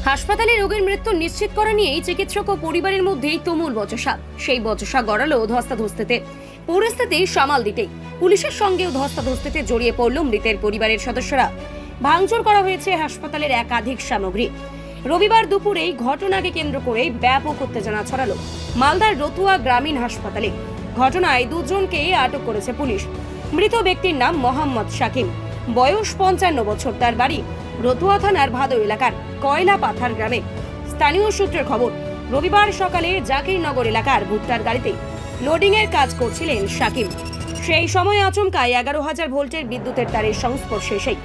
হাসপাতালে রোগীর মৃত্যু নিশ্চিত করা নিয়েই চিকিৎসক ও পরিবারের মধ্যেই তুমুল বচসা। সেই বচসা গড়ালো ধস্তাধস্তিতে। পরিস্থিতি সামাল দিতেই পুলিশের সঙ্গেও ধস্তাধস্তিতে জড়িয়ে পড়ল মৃতের পরিবারের সদস্যরা। ভাঙচুর করা হয়েছে হাসপাতালের একাধিক সামগ্রী। রবিবার দুপুরেই ঘটনাকে কেন্দ্র করে ব্যাপক উত্তেজনা ছড়ালো মালদার রতুয়া গ্রামীণ হাসপাতালে। ঘটনায় দুজনকে আটক করেছে পুলিশ। মৃত ব্যক্তির নাম মোহাম্মদ শাকিম, বয়স 55 বছর। তার বাড়ি রতুয়া থানার ভাদর এলাকার কয়লা পাথার গ্রামে। স্থানীয় সূত্রের খবর, রবিবার সকালে জাকিরনগর এলাকার ভুট্টার গাড়িতে লোডিং এর কাজ করছিলেন শাকিম। সেই সময় আচমকায় 11,000 ভোল্টের বিদ্যুতের তারের সংস্পর্শে এসেই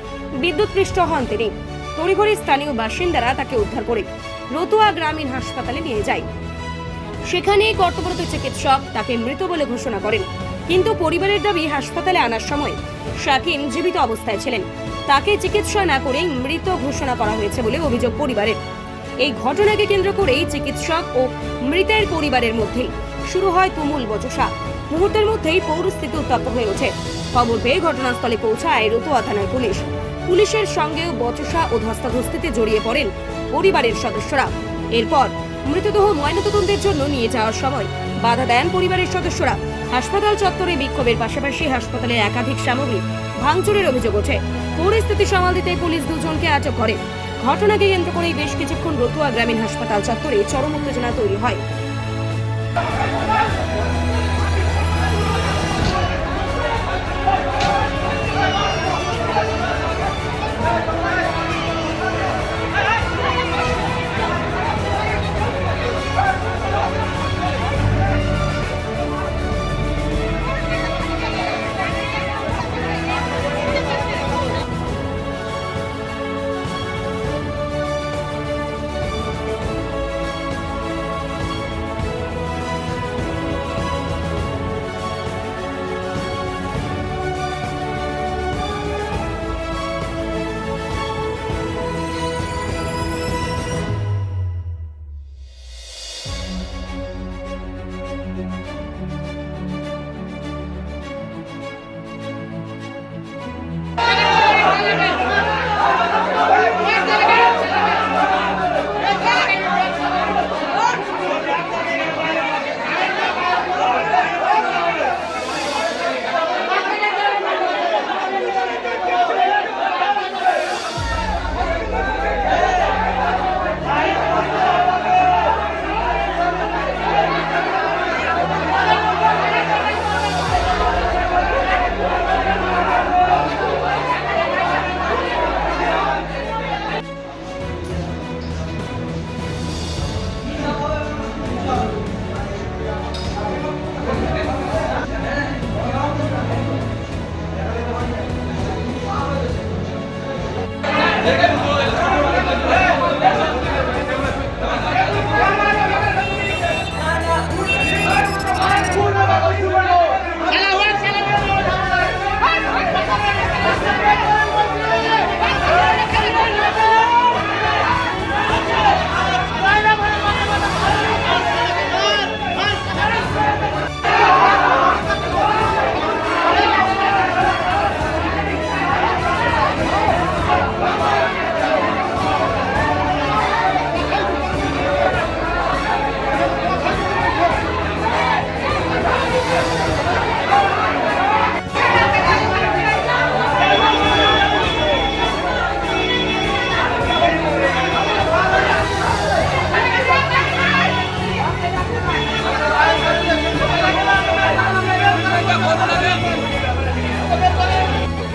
বিদ্যুৎপৃষ্ট হন তিনি। তড়িঘড়ি স্থানীয় বাসিন্দারা তাকে উদ্ধার করে রতুয়া গ্রামীণ হাসপাতালে নিয়ে যায়। সেখানে কর্তব্যরত চিকিৎসক তাকে মৃত বলে ঘোষণা করেন, কিন্তু পরিবারের দাবি হাসপাতালে আনার সময় শাকিম জীবিত অবস্থায় ছিলেন। তাকে চিকিৎসা না করেই মৃত ঘোষণা করা হয়েছে বলে অভিযোগ পরিবারের। এই ঘটনাকে কেন্দ্র করেই চিকিৎসক ও মৃতের পরিবারের মধ্যে শুরু হয় তুমুল বচসা। মুহূর্তের মধ্যেই পরিস্থিতি উত্তপ্ত হয়ে ওঠে। খবর পেয়ে ঘটনাস্থলে পৌঁছায় রতুয়া থানার পুলিশ। পুলিশের সঙ্গেও বচসা ও ধস্তাধস্তিতে জড়িয়ে পড়েন পরিবারের সদস্যরা। এরপর মৃতদেহ ময়নাতদন্তের জন্য নিয়ে যাওয়ার সময় বাধা দেন পরিবারের সদস্যরা। হাসপাতাল চত্বরে বিক্ষোভের পাশাপাশি হাসপাতালের একাধিক সামগ্রী ভাঙচুরের অভিযোগ ওঠে। পরিস্থিতি সামাল দিতে পুলিশ দুজনকে আটক করে। ঘটনাকে কেন্দ্র করেই বেশ কিছুক্ষণ রতুয়া গ্রামীণ হাসপাতাল চত্বরে চরম উত্তেজনা তৈরি হয়।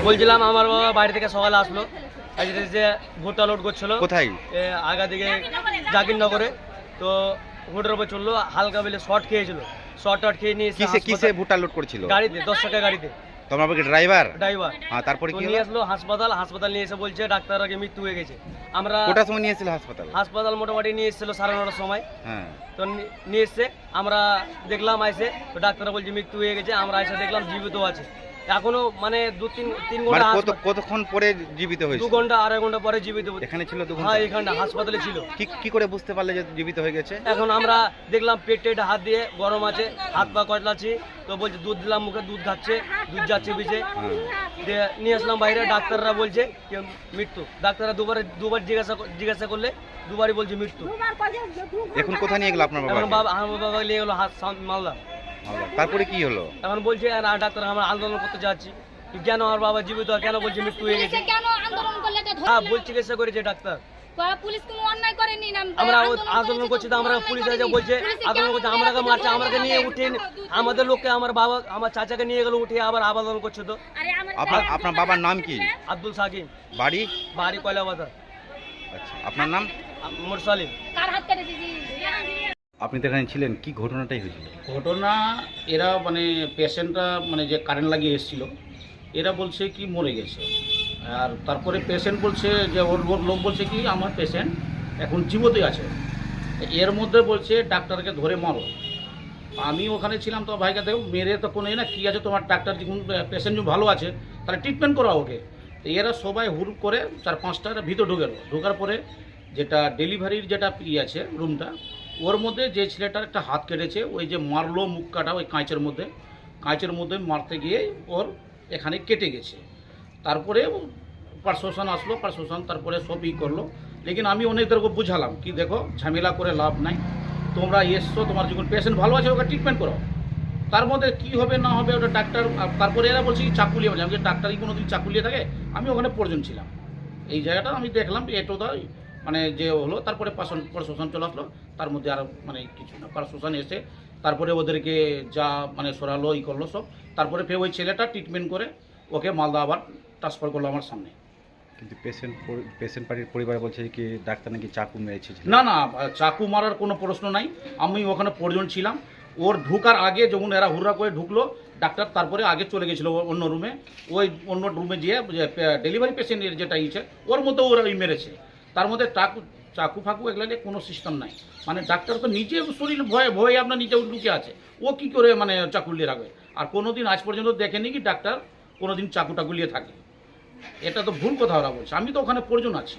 বলছিলাম আমার বাবা বাড়ি থেকে সকালে আসলো, যে ভুট্টা লোড করছিল কোথায় আগা দিকে জাকিরনগরে। তো ভুটার উপর চললো, হালকা বেলে শর্ট খেয়েছিল। শর্ট খেয়ে নিয়ে কিসে ভুট্টা লোড করেছিল? গাড়িতে, 10 টাকা গাড়িতে। তোমার ড্রাইভার? হ্যাঁ। তারপরে কি নিয়ে আসলো হাসপাতাল নিয়ে এসে বলছে ডাক্তার আগে মৃত্যু হয়ে গেছে। আমরা কটার সময় নিয়েছিল হাসপাতাল? মোটামুটি নিয়ে এসেছিল 9:30 সময়। হ্যাঁ। তো নিয়ে এসছে, আমরা দেখলাম আইসে, তো ডাক্তার বলছে মৃত্যু হয়ে গেছে। আমরা এসে দেখলাম জীবিত আছে। এখনো মানে 2-3 মানে ঘন্টা কতক্ষণ পরে জীবিত 2 হয়েছে? ঘন্টা 2.5 ঘন্টা পরে জীবিত এখানে ছিল 2 হ্যাঁ ঘন্টা? এখানে হাসপাতালে ছিল। কি করে বুঝতে পারলে যে জীবিত হয়ে গেছে? এখন আমরা দেখলাম পেটে হাত দিয়ে গরম আছে, হাত পা কচলাচ্ছি, তো বলছে দুধ দিলাম মুখে, দুধ খাচ্ছে, দুধ যাচ্ছে পিছে দিয়ে নিয়ে আসলাম বাইরে। ডাক্তাররা বলছে যে মৃত্যু। ডাক্তাররা দুবার জিজ্ঞাসা করলে দুবারই বলছে মৃত্যু। এখন কোথায় নিয়ে গেল আপনার এখন বাবা? আমার বাবা নিয়ে গেলো মালদা। তারপরে কি হলো? এখন বলছে ডাক্তার আমরা আন্দোলন করতে যাচ্ছি, কেন আমার বাবা জীবিত, কেন বলছে মৃত্যু হয়ে গেছে। কেন আন্দোলন করলে এটা ধরে হ্যাঁ নেয়? বল চিকিৎসা করেছে ডাক্তার। পুলিশ কোনো অন্যায় করেনি না আমরা আন্দোলন করছি তো আমরা পুলিশ এসে বলছে আন্দোলন করছে, আমরাকে মারছে, আমাকে নিয়ে উঠে আমাদের লোককে আমার বাবা আমার চাচাকে নিয়ে গেল উঠে আবার আন্দোলন করছে। তো আরে আমার আপনার বাবার নাম কি? আব্দুল সাকিম, বাড়ি? বাড়ি কয়লাবাজার। আচ্ছা, আপনার নাম? মুরসালিম। কার হাত কেটে দিছি আপনি তো এখানে ছিলেন, কি ঘটনাটাই হয়েছিল? ঘটনা এরা মানে পেশেন্টরা মানে যে কারেন্ট লাগিয়ে এসেছিল এরা বলছে কি মরে গেছে, আর তারপরে পেশেন্ট বলছে যে ওর লোক বলছে কি আমার পেশেন্ট এখন জীবতে আছে। এর মধ্যে বলছে ডাক্তারকে ধরে মারো। আমি ওখানে ছিলাম তো ভাইকে দেখো মেরে তো কোনো না কী আছে তোমার ডাক্তার যখন পেশেন্ট যখন ভালো আছে তাহলে ট্রিটমেন্ট করা ওকে। তো এরা সবাই হুড় করে 4-5টা ভিতর ঢোকার পরে যেটা ডেলিভারির যেটা আছে রুমটা ওর মধ্যে যে ছেলেটার একটা হাত কেটেছে, ওই যে মারলো মুখ কাটা ওই কাঁচের মধ্যে মারতে গিয়ে ওর এখানে কেটে গেছে। তারপরে প্রশাসন আসলো, প্রশাসন তারপরে সব করলো। লেকিন আমি অনেকদেরকে বুঝালাম কি দেখো ঝামেলা করে লাভ নাই, তোমরা এসছো তোমার যখন পেশেন্ট ভালো আছে ওকে ট্রিটমেন্ট করো, তার মধ্যে কী হবে না হবে ওটা ডাক্তার। তারপরে এরা বলছে চাকুলিয়ে বলে, আমি ডাক্তারই কোনো দিন চাকুলিয়ে থাকে? আমি ওখানে পর্যন্ত ছিলাম, এই জায়গাটা আমি দেখলাম এটোটা মানে যে হলো। তারপরে প্রশাসন চলে আসলো, তার মধ্যে আর মানে কিছু না, প্রশাসন এসে তারপরে ওদেরকে যা মানে সরালো করলো সব। তারপরে ফের ওই ছেলেটা ট্রিটমেন্ট করে ওকে মালদা আবার ট্রান্সফার করলো আমার সামনে। কিন্তু পেশেন্ট পার্টির পরিবার বলছে কি ডাক্তার নাকি চাকু মেরেছে। না চাকু মারার কোনো প্রশ্ন নাই, আমি ওখানে পর্যন্ত ছিলাম। ওর ঢুকার আগে যখন এরা হুররা করে ঢুকলো ডাক্তার, তারপরে আগে চলে গেছিলো অন্য রুমে। ওই অন্য রুমে গিয়ে ডেলিভারি পেশেন্টের যেটা ইচ্ছে ওর মধ্যে ওরা মেরেছে। তার মধ্যে চাকু ফাকু এগুলো কোনো সিস্টেম নাই। মানে ডাক্তার তো নিজে শরীর ভয়ে আপনার নিজে ঢুকে আছে, ও কি করে মানে চাকুলিয়ে রাখবে? আর কোনোদিন আজ পর্যন্ত দেখেনি কি ডাক্তার কোনোদিন চাকু টাকুলিয়ে থাকে। এটা তো ভুল কথা ওরা বলছে, আমি তো ওখানে পর্যন্ত আছি।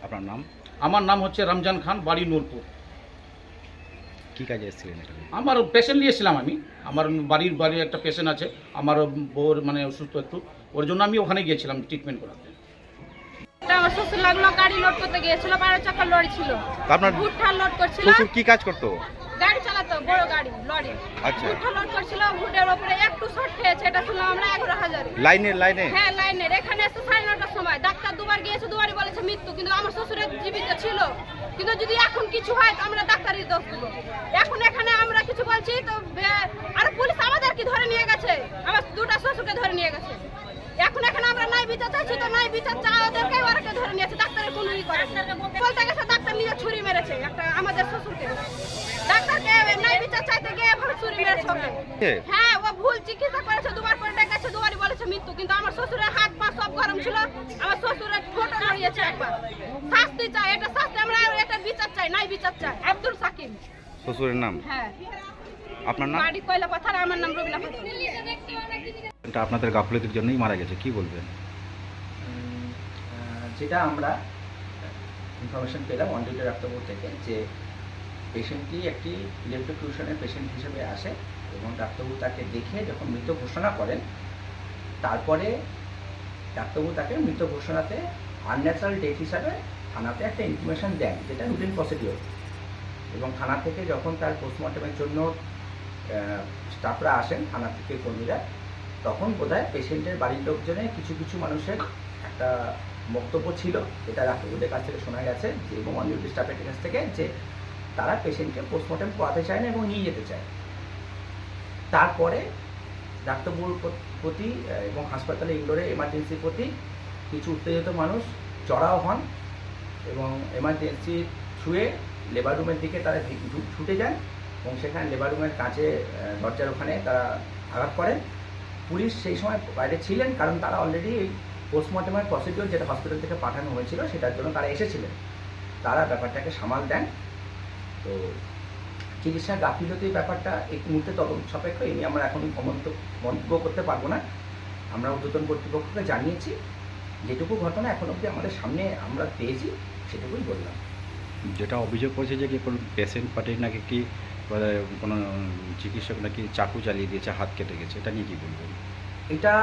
আপনার নাম? আমার নাম হচ্ছে রমজান খান, বাড়ি নূরপুর। কি কাজে এসেছিলেন এখানে? আমার পেশেন্ট নিয়েছিলাম আমি, আমার বাড়ির একটা পেশেন্ট আছে আমার বউর মানে অসুস্থ একটু, ওর জন্য আমি ওখানে গিয়েছিলাম ট্রিটমেন্ট করাতে। আমার শ্বশুর লাগলো গাড়ি লোড করতে গিয়েছিল, 12 চাকার লরি ছিল, আপনার ভুট্টা লোড করছিল। শ্বশুর কি কাজ করতো? গাড়ি চালাতো, বড় গাড়ি লরি। আচ্ছা, ভুট্টা লোড করছিল, ভুটের উপরে একটু শর্ট খেয়েছে, এটা শুনলাম আমরা 11,000। লাইনে? হ্যাঁ লাইনের। এখানে এসে 9:30টার সময় ডাক্তার দুবার গিয়েছে, দুবারই বলেছে মৃত্যু, কিন্তু আমার শ্বশুরের জীবিত ছিল। কিন্তু যদি এখন কিছু হয় তো আমরা ডাক্তারই দোষ দেবো। এখন এখানে আমরা কিছু বলছি তো আর পুলিশ আমাদেরকে ধরে নিয়ে গেছে, আমার 2টা শ্বশুরকে ধরে নিয়ে গেছে। এখন এখানে আমরা নাই বিচার চাইছি, তো নাই বিচার চা ওদেরকে ওরাকে ধরে নিয়েছে, ডাক্তারের কোনো ই করে বলতে গেছে ডাক্তার নিজে ছুরি মেরেছে একটা আমাদের শ্বশুরকে। ডাক্তারকে নাই বিচার চাইতে গিয়ে এভাবে ছুরি মেরেছে ওকে। হ্যাঁ ও ভুল চিকিৎসা করেছে, দুবার করে ডেকেছে, দুবারই বলেছে মৃত্যু, কিন্তু আমার শ্বশুরের হাত পা সব গরম ছিল, আমার শ্বশুরের ঠোঁটও নড়িয়েছে একবার। শাস্তি চাই, এটা শাস্তি, আমরা এটা বিচার চাই, নাই বিচার চাই। আব্দুল সাকিম শ্বশুরের নাম? হ্যাঁ। আপনার নাম? বাড়ি কয়লা পাথার, আমার নাম রবিনা খাতুন। এটা আপনাদের গাফলতির জন্যই মারা গেছে, কি বলবেন? যেটা আমরা ইনফরমেশন পেলাম অন ডিউটি ডাক্তারবাবু থেকে যে পেশেন্টটি একটি ইলেকট্রোকিউশনের পেশেন্ট হিসেবে আসে এবং ডাক্তারবাবু তাকে দেখে যখন মৃত ঘোষণা করেন, তারপরে ডাক্তারবাবু তাকে মৃত ঘোষণাতে আনন্যাচারাল ডেথ হিসাবে থানাতে একটা ইনফরমেশন দেন, যেটা রুটিন প্রসিডিওর। এবং থানা থেকে যখন তার পোস্টমর্টমের জন্য স্টাফরা আসেন, থানা থেকে কর্মীরা, তখন বোধহয় পেশেন্টের বাড়ির লোকজনে কিছু মানুষের একটা বক্তব্য ছিল, যেটা ডাক্তারবাবুদের কাছ থেকে শোনা গেছে যে এবং অন ডিউটি স্টাফের কাছ থেকে, যে তারা পেশেন্টকে পোস্টমর্টম করাতে চায় না এবং নিয়ে যেতে চায়। তারপরে ডাক্তারবাবুর প্রতি এবং হাসপাতালে ইনডোরে এমার্জেন্সির প্রতি কিছু উত্তেজিত মানুষ চড়াও হন এবং এমার্জেন্সি থ্রুয়ে লেবার রুমের দিকে তারা ছুটে যান এবং সেখানে লেবার রুমের কাঁচে দরজার ওখানে তারা আঘাত করেন। পুলিশ সেই সময় বাইরে ছিলেন, কারণ তারা অলরেডি পোস্টমর্টমের প্রসিডিওর যেটা হসপিটাল থেকে পাঠানো হয়েছিল সেটার জন্য তারা এসেছিলেন। তারা ব্যাপারটাকে সামাল দেন। তো চিকিৎসা গাফিলতির ব্যাপারটা এই মুহূর্তে তদন্ত সাপেক্ষ, এই নিয়ে আমরা এখন মন্তব্য করতে পারবো না। আমরা ঊর্ধ্বতন কর্তৃপক্ষকে জানিয়েছি। যেটুকু ঘটনা এখন অবধি আমাদের সামনে আমরা পেয়েছি সেটুকুই বললাম। যেটা অভিযোগ করেছে যে কি কোনো পেশেন্ট পার্টির নাকি কি কোনো চিকিৎসক নাকি চাকু চালিয়ে দিয়েছে, হাত কেটে গেছে, এটা নিয়ে কী বলবেন? এটা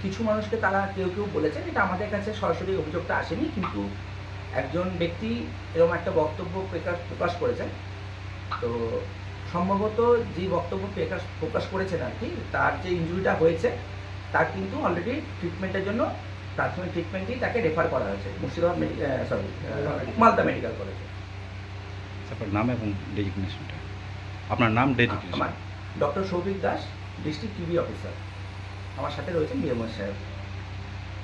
কিছু মানুষকে তারা কেউ কেউ বলেছেন, এটা আমাদের কাছে সরাসরি অভিযোগটা আসেনি, কিন্তু একজন ব্যক্তি এরকম একটা বক্তব্য প্রকাশ করেছেন। তো সম্ভবত যে বক্তব্য প্রকাশ করেছেন আর কি, তার যে ইনজুরিটা হয়েছে তার কিন্তু অলরেডি ট্রিটমেন্টের জন্য প্রাথমিক ট্রিটমেন্টেই তাকে রেফার করা হয়েছে মুর্শিদাবাদ মালদা মেডিকেল কলেজে। তারপর নাম এবং ডেজিগনেশনটা, আপনার নাম ডেজিগনেশন? আমার doctor Souvik Das, district TB officer. আমার সাথে রয়েছেন বিএমও সাহেব।